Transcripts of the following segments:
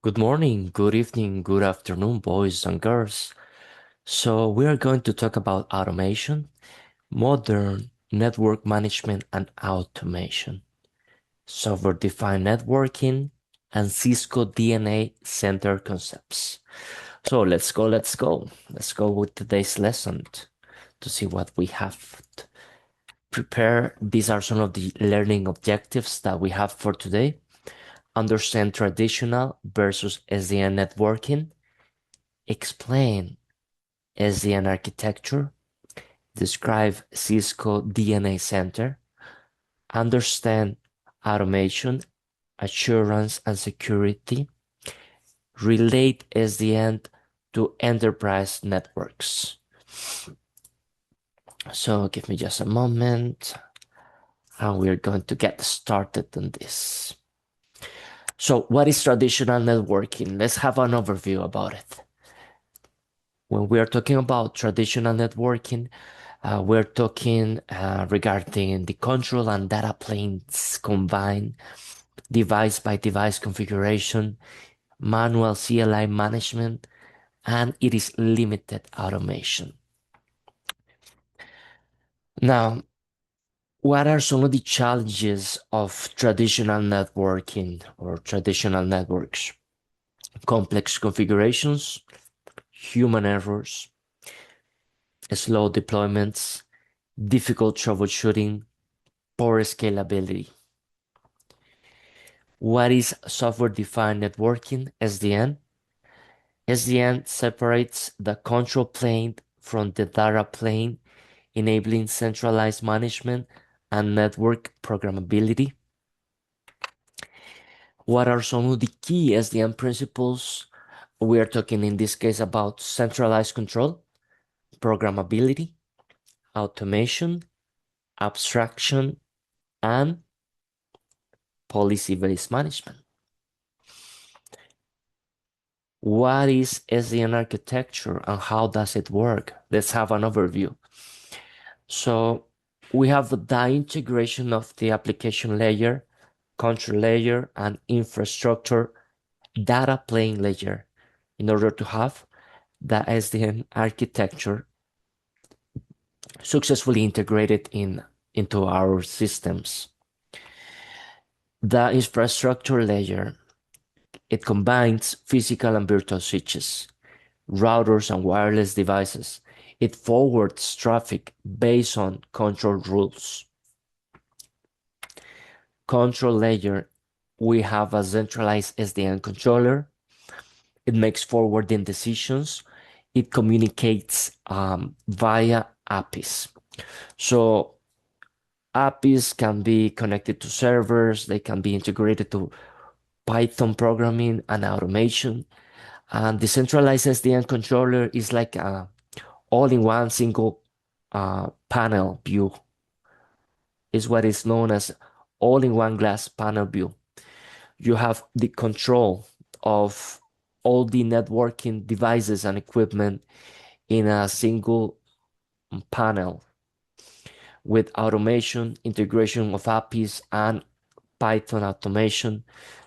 Good morning, good evening, good afternoon, boys and girls. So we are going to talk about automation, modern network management and automation, software-defined networking, and Cisco DNA center concepts. So let's go. Let's go with today's lesson to see what we have prepared. These are some of the learning objectives that we have for today. Understand traditional versus SDN networking. Explain SDN architecture, describe Cisco DNA Center, understand automation, assurance, and security, relate SDN to enterprise networks. So give me just a moment and we're going to get started on this. So what is traditional networking? Let's have an overview about it. When we are talking about traditional networking, we're talking regarding the control and data planes combined, device by device configuration, manual CLI management, and it is limited automation. Now, what are some of the challenges of traditional networking or traditional networks? Complex configurations, human errors, slow deployments, difficult troubleshooting, poor scalability. What is software-defined networking, SDN? SDN separates the control plane from the data plane, enabling centralized management and network programmability. What are some of the key SDN principles? We are talking in this case about centralized control, programmability, automation, abstraction, and policy-based management. What is SDN architecture and how does it work? Let's have an overview. So we have the integration of the application layer, control layer, and infrastructure data plane layer in order to have the SDN architecture successfully integrated into our systems. The infrastructure layer, it combines physical and virtual switches, routers, and wireless devices. It forwards traffic based on control rules. Control layer, we have a centralized SDN controller. It makes forwarding decisions. It communicates via APIs. So APIs can be connected to servers. They can be integrated to Python programming and automation. And the centralized SDN controller is like a all-in-one single panel view. Is what is known as all-in-one glass panel view. You have the control of all the networking devices and equipment in a single panel with automation, integration of APIs, and Python automation.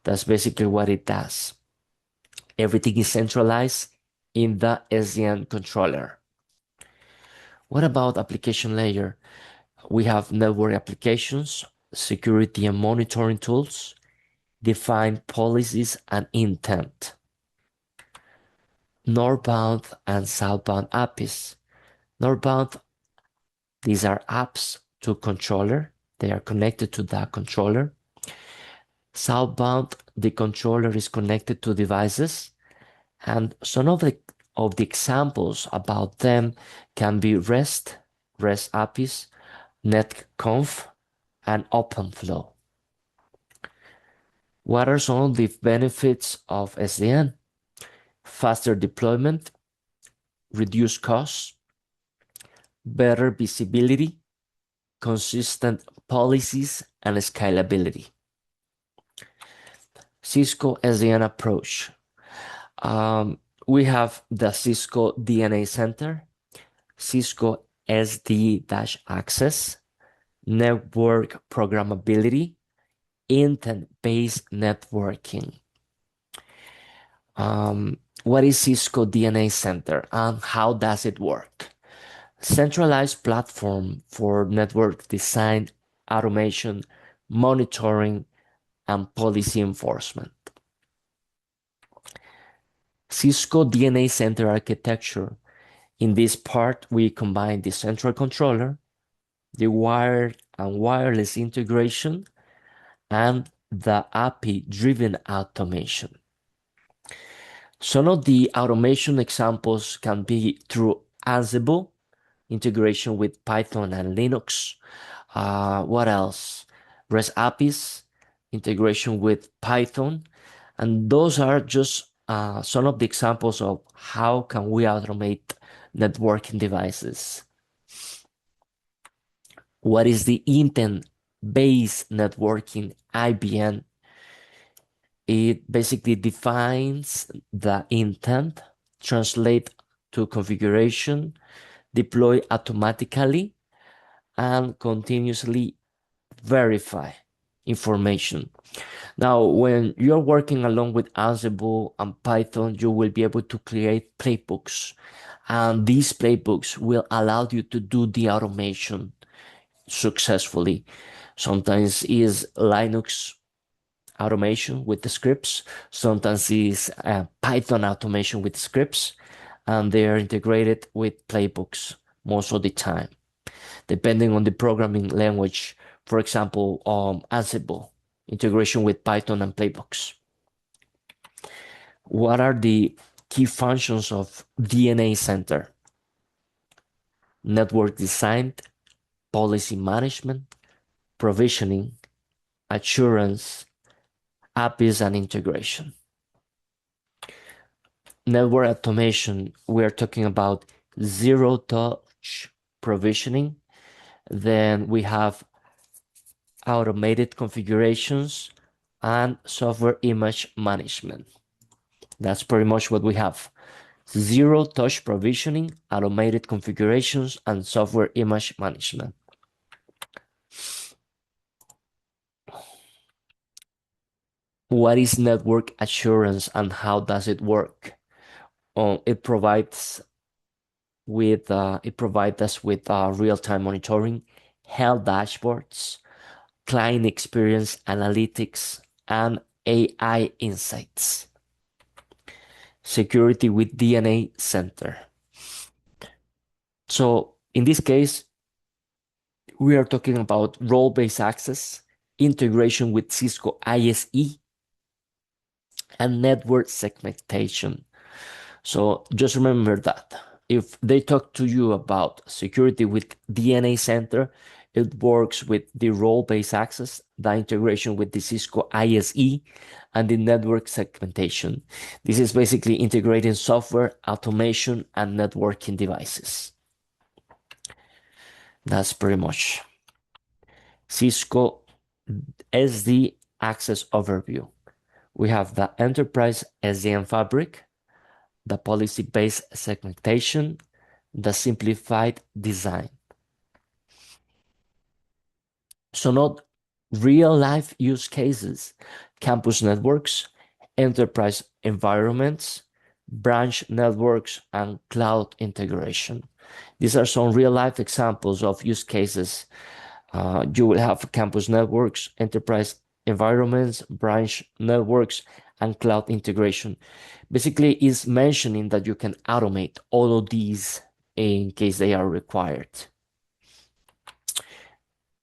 That's basically what it does. Everything is centralized in the SDN controller. What about application layer? We have network applications, security and monitoring tools, define policies and intent. Northbound and southbound APIs. Northbound, these are apps to controller. They are connected to the controller. Southbound, the controller is connected to devices. And some of the examples about them can be REST APIs, netconf, and OpenFlow. What are some of the benefits of SDN? Faster deployment, reduced costs, better visibility, consistent policies, and scalability. Cisco SDN approach. We have the Cisco DNA Center, Cisco SD-Access, network programmability, intent-based networking. What is Cisco DNA Center and how does it work? Centralized platform for network design, automation, monitoring, and policy enforcement. Cisco DNA Center architecture. In this part, we combine the central controller, the wired and wireless integration, and the API-driven automation. Some of the automation examples can be through Ansible, integration with Python and Linux. What else? REST APIs, integration with Python. And those are just some of the examples of how can we automate networking devices. What is the intent-based networking, IBN? It basically defines the intent, translate to configuration, deploy automatically, and continuously verify information. Now, when you're working along with Ansible and Python, you will be able to create playbooks. And these playbooks will allow you to do the automation successfully. Sometimes is Linux automation with the scripts. Sometimes is Python automation with scripts. And they are integrated with playbooks most of the time, depending on the programming language. For example, Ansible, integration with Python and playbooks. What are the key functions of DNA Center? Network design, policy management, provisioning, assurance, APIs, and integration. Network automation, we're talking about zero touch provisioning. Then we have automated configurations and software image management. That's pretty much what we have. Zero touch provisioning, automated configurations, and software image management. What is network assurance and how does it work? It provides us with real-time monitoring, health dashboards, client experience analytics, and AI insights. Security with DNA Center. So in this case, we are talking about role-based access, integration with Cisco ISE, and network segmentation. So just remember that if they talk to you about security with DNA Center, it works with the role-based access, the integration with the Cisco ISE, and the network segmentation. This is basically integrating software, automation, and networking devices. That's pretty much Cisco SD Access Overview. We have the Enterprise SDN Fabric, the policy-based segmentation, the simplified design. So not real-life use cases, campus networks, enterprise environments, branch networks, and cloud integration. These are some real-life examples of use cases. You will have campus networks, enterprise environments, branch networks, and cloud integration. Basically, it's mentioning that you can automate all of these in case they are required.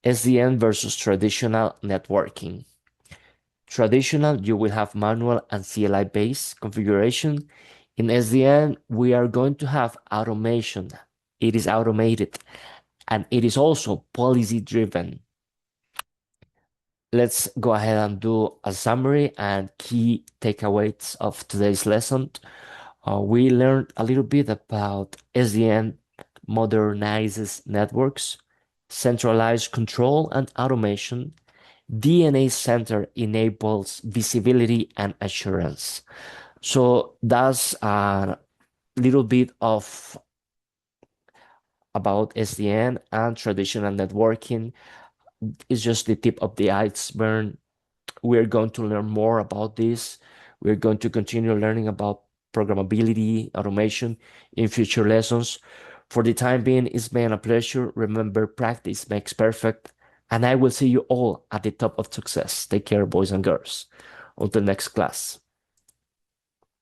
SDN versus traditional networking. Traditional, you will have manual and CLI-based configuration. In SDN, we are going to have automation. It is automated, and it is also policy-driven. Let's go ahead and do a summary and key takeaways of today's lesson. We learned a little bit about SDN modernizes networks, centralized control and automation. DNA Center enables visibility and assurance. So that's a little bit of about SDN and traditional networking. It's just the tip of the iceberg. We're going to learn more about this. We're going to continue learning about programmability, automation in future lessons. For the time being, it's been a pleasure. Remember, practice makes perfect. And I will see you all at the top of success. Take care, boys and girls. Until next class.